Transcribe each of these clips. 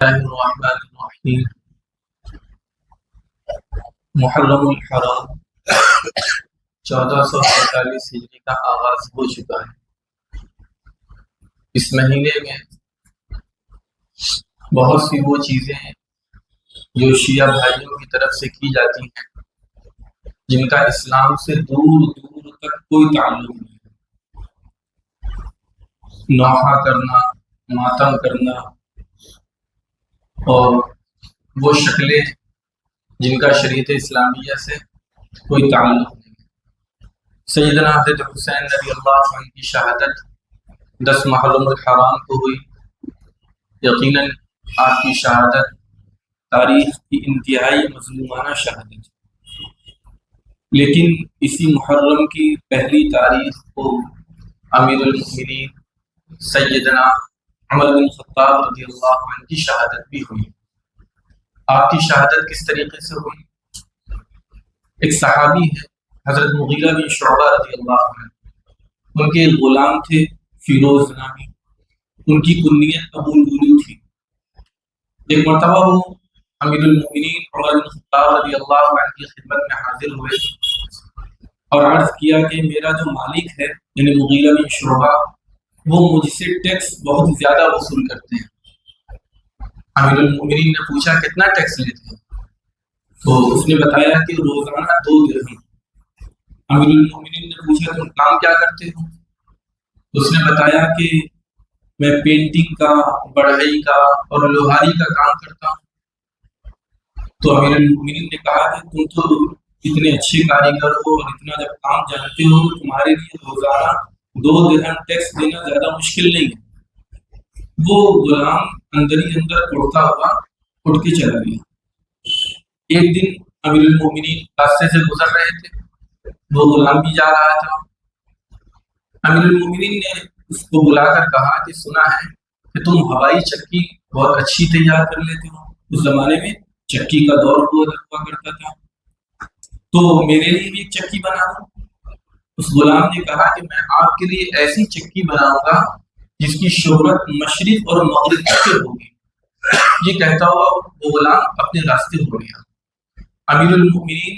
اللہ الرحمن الرحیم۔ محرم الحرام 1447 ہجری کا آغاز ہو چکا ہے۔ اس مہینے میں بہت سی وہ چیزیں ہیں جو شیعہ بھائیوں کی طرف سے کی جاتی ہیں جن کا اسلام سے دور دور تک کوئی تعلق نہیں ہے۔ نوحہ کرنا، ماتم کرنا اور وہ شکلیں جن کا شریعت اسلامیہ سے کوئی تعلق نہیں ہے۔ سیدنا حضرت حسین رضی اللہ عنہ کی شہادت 10 محرم الحرام کو ہوئی۔ یقیناً آپ کی شہادت تاریخ کی انتہائی مظلومانہ شہادت، لیکن اسی محرم کی پہلی تاریخ کو امیر المؤمنین سیدنا عمر بن خطاب رضی اللہ عنہ کی شہادت بھی ہوئی۔ آپ کی شہادت کس طریقے سے ہوئی؟ ایک صحابی ہے حضرت مغیرہ بن شعبہ رضی اللہ عنہ، ان کے غلام تھے فیروز نامی، ان کی کنیت ابو لولو تھی۔ ایک مرتبہ وہ امیر المؤمنین عمر بن خطاب رضی اللہ عنہ کی خدمت میں حاضر ہوئے اور عرض کیا کہ میرا جو مالک ہے یعنی مغیرہ بن شعبہ، وہ مجھ سے ٹیکس بہت زیادہ وصول کرتے ہیں۔ امیر المؤمنین نے پوچھا کتنا ٹیکس لیتے ہیں؟ تو اس نے بتایا کہ روزانہ 2 درہم۔ امیر المؤمنین نے پوچھا تم کام کیا کرتے ہو؟ اس نے بتایا کہ میں پینٹنگ کا، بڑھئی کا اور لوہاری کا کام کرتا ہوں۔ تو امیر المؤمنین نے کہا کہ تم تو اتنے اچھے کاریگر ہو اور اتنا جب کام جانتے ہو تو تمہارے لیے روزانہ 2 درہم ٹیکس دینا زیادہ مشکل نہیں ہے۔ وہ غلام اندر ہی اندر اڑتا ہوا اٹھ کے چلا گیا۔ ایک دن امیر المؤمنین راستے سے گزر رہے تھے، وہ غلام بھی جا رہا تھا۔ امیر المؤمنین نے اس کو بلا کر کہا کہ سنا ہے کہ تم ہوائی چکی بہت اچھی تیار کر لیتے ہو، اس زمانے میں چکی کا دور ہوا کرتا تھا، تو میرے لیے بھی ایک چکی بنا دو۔ اس غلام نے کہا کہ میں آپ کے لیے ایسی چکی بناؤں گا جس کی شہرت مشرق اور مغرب تک ہوگی۔ یہ کہتا ہوا وہ غلام اپنے راستے ہو گیا۔ امیر المؤمنین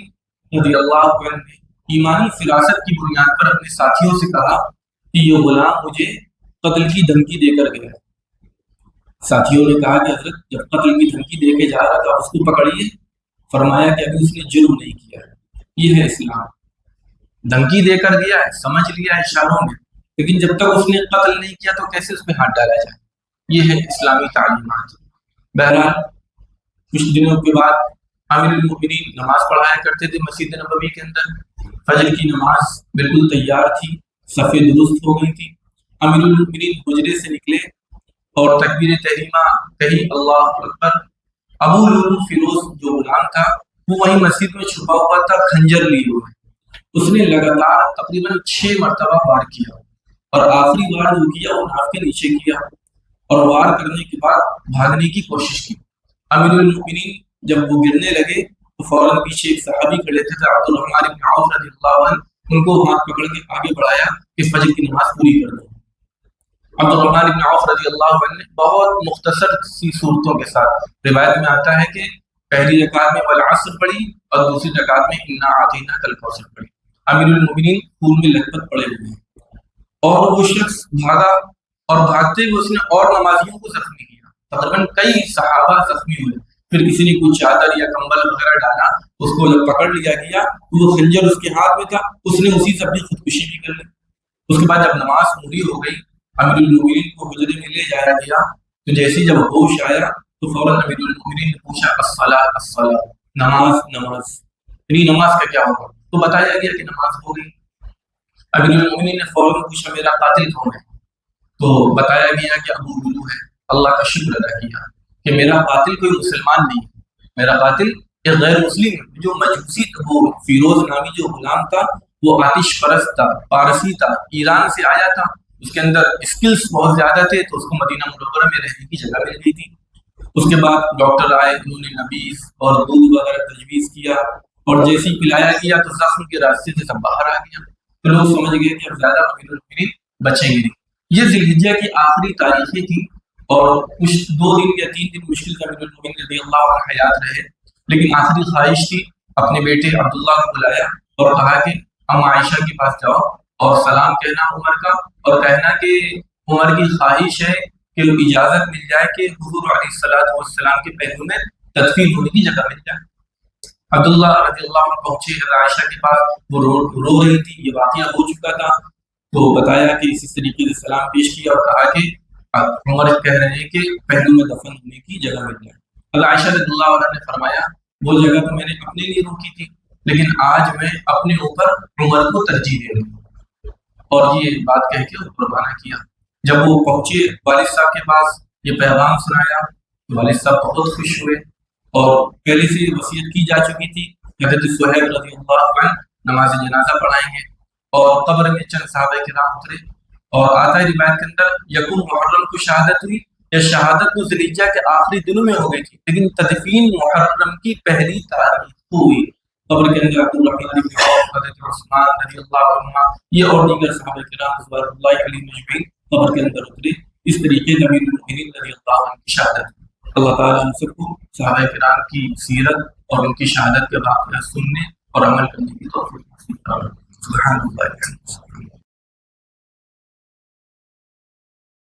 رضی اللہ عنہ نے ایمانی فراست کی بنیاد پر اپنے ساتھیوں سے کہا کہ یہ غلام مجھے قتل کی دھمکی دے کر گیا۔ ساتھیوں نے کہا کہ حضرت جب قتل کی دھمکی دے کے جا رہا تھا اس کو پکڑیے۔ فرمایا کہ ابھی اس نے جرم نہیں کیا ہے۔ یہ ہے اسلام، دھمکی دے کر گیا ہے، سمجھ لیا ہے اشاروں میں، لیکن جب تک اس نے قتل نہیں کیا تو کیسے اس پہ ہاتھ ڈالا جائے؟ یہ ہے اسلامی تعلیمات۔ بہرحال کچھ دنوں کے بعد امیر المؤمنین نماز پڑھایا کرتے تھے مسجد نبوی کے اندر۔ فجر کی نماز بالکل تیار تھی، صفیں درست ہو گئی تھی۔ امیر المؤمنین حجرے سے نکلے اور تکبیر تحریمہ کہی، اللہ اکبر۔ ابو لولو فیروز جو غلام تھا وہ وہیں مسجد میں چھپا ہوا تھا، کھنجر لیے ہوئے۔ اس نے لگاتار تقریباً 6 مرتبہ وار کیا اور آخری وار جو کیا وہ ناف کے نیچے کیا اور وار کرنے کے بعد بھاگنے کی کوشش کی۔ امیر المؤمنین جب وہ گرنے لگے تو فوراً پیچھے ایک صحابی کھڑے تھے عبد الرحمن بن عوف رضی اللہ عنہ، ان کو ہاتھ پکڑ کے آگے بڑھایا کہ فجر کی نماز پوری کر دو۔ عبد الرحمن بن عوف رضی اللہ عنہ نے بہت مختصر سی صورتوں کے ساتھ، روایت میں آتا ہے کہ پہلی رکعت میں والعصر پڑھی اور دوسری رکعت میں انا اعطیناک الکوثر پڑھی۔ امیر المؤمنین خون میں لثپت پڑے ہوئے ہیں اور وہ شخص بھاگا اور بھاگتے ہوئے اس نے اور نمازیوں کو زخمی کیا۔ تقریباً کئی صحابہ زخمی ہوئے۔ پھر کسی نے کوئی چادر یا کمبل وغیرہ ڈالا، اس کو جب پکڑ لیا گیا تو وہ خنجر اس کے ہاتھ میں تھا، اس نے اسی سے اپنی خودکشی بھی کر لی۔ اس کے بعد جب نماز پوری ہو گئی امیر المؤمنین کو حجرے میں لے جایا گیا تو جیسے جب ہوش آیا تو فوراً امیر المؤمنین نے پوچھا الصلاۃ الصلاۃ، نماز نماز، یعنی نماز کا کیا ہوگا؟ تو بتایا گیا کہ نماز ہو گئی۔ امیر المؤمنین نے فوراً پوچھا میرا قاتل کون ہے؟ تو بتایا گیا کہ ابو لولو ہے۔ اللہ کا شکر ادا کیا کہ میرا قاتل کوئی مسلمان نہیں ہے، میرا قاتل ایک غیر مسلم ہے۔ جو مجوسی وہ فیروز نامی جو غلام تھا وہ آتش پرست تھا، پارسی تھا، ایران سے آیا تھا، اس کے اندر اسکلز بہت زیادہ تھے تو اس کو مدینہ منورہ میں رہنے کی جگہ مل گئی تھی۔ اس کے بعد ڈاکٹر آئے، انہوں نے نبیذ اور دودھ وغیرہ تجویز کیا اور جیسے ہی پلایا گیا تو زخم کے راستے سے سب باہر آ گیا۔ تو لوگ سمجھ گئے کہ اب زیادہ امیر المؤمنین بچیں گے نہیں۔ یہ ذی الحجہ کی آخری تاریخیں تھی اور کچھ 2 دن یا 3 دن مشکل سے امیر المومنین رضی اللہ عنہ حیات رہے، لیکن آخری خواہش تھی اپنے بیٹے عبداللہ کو بلایا اور کہا کہ ام عائشہ کے پاس جاؤ اور سلام کہنا عمر کا، اور کہنا کہ عمر کی خواہش ہے کہ اجازت مل جائے کہ حضور علیہ الصلوۃ والسلام کے پہلو میں تدفین ہونے کی جگہ مل جائے۔ عبداللہ رضی اللہ عنہ پہنچے حضرت عائشہ کے پاس، وہ رو رہی تھی، یہ واقعہ ہو چکا تھا، تو بتایا کہ اسی طریقے سے سلام پیش کیا اور کہا کہ عمر کہہ رہے ہیں کہ پہلو میں دفن ہونے کی جگہ مل جائے۔ حضرت عائشہ رضی اللہ عنہ نے فرمایا وہ جگہ تو میں نے اپنے لیے روکی تھی، لیکن آج میں اپنے اوپر عمر کو ترجیح دے رہی ہوں، اور یہ بات کہہ کے قربانہ کیا۔ جب وہ پہنچے والد صاحب کے پاس، یہ پیغام سنایا، والد صاحب بہت خوش ہوئے، اور پہلے سے وصیت کی جا چکی تھی حضرت صہیب رضی اللہ عنہ نماز جنازہ پڑھائیں گے، اور قبر میں چند صحابہ کرام اترے، اور آتا ہے روایت کے اندر یکم محرم کو شہادت ہوئی، یا شہادت کو ذوالحجہ کے آخری دنوں میں ہو گئی تھی، لیکن تدفین محرم کی پہلی تاریخ کو ہوئی۔ قبر کے اندر عبد الرحمن بن عوف، حضرت عثمان رضی اللہ عنہ، یہ اور دیگر صحابہ کرام رضوان اللہ علیہم اجمعین قبر کے اندر اترے۔ اس طریقے سے امیر المؤمنین رضی اللہ عنہ کی شہادت۔ اللہ تعالیٰ ہم سب کو صحابہ کرام کی سیرت اور ان کی شہادت کے واقعات سننے اور عمل کرنے کی توفیق نصیب فرمائے۔ سبحان اللہ۔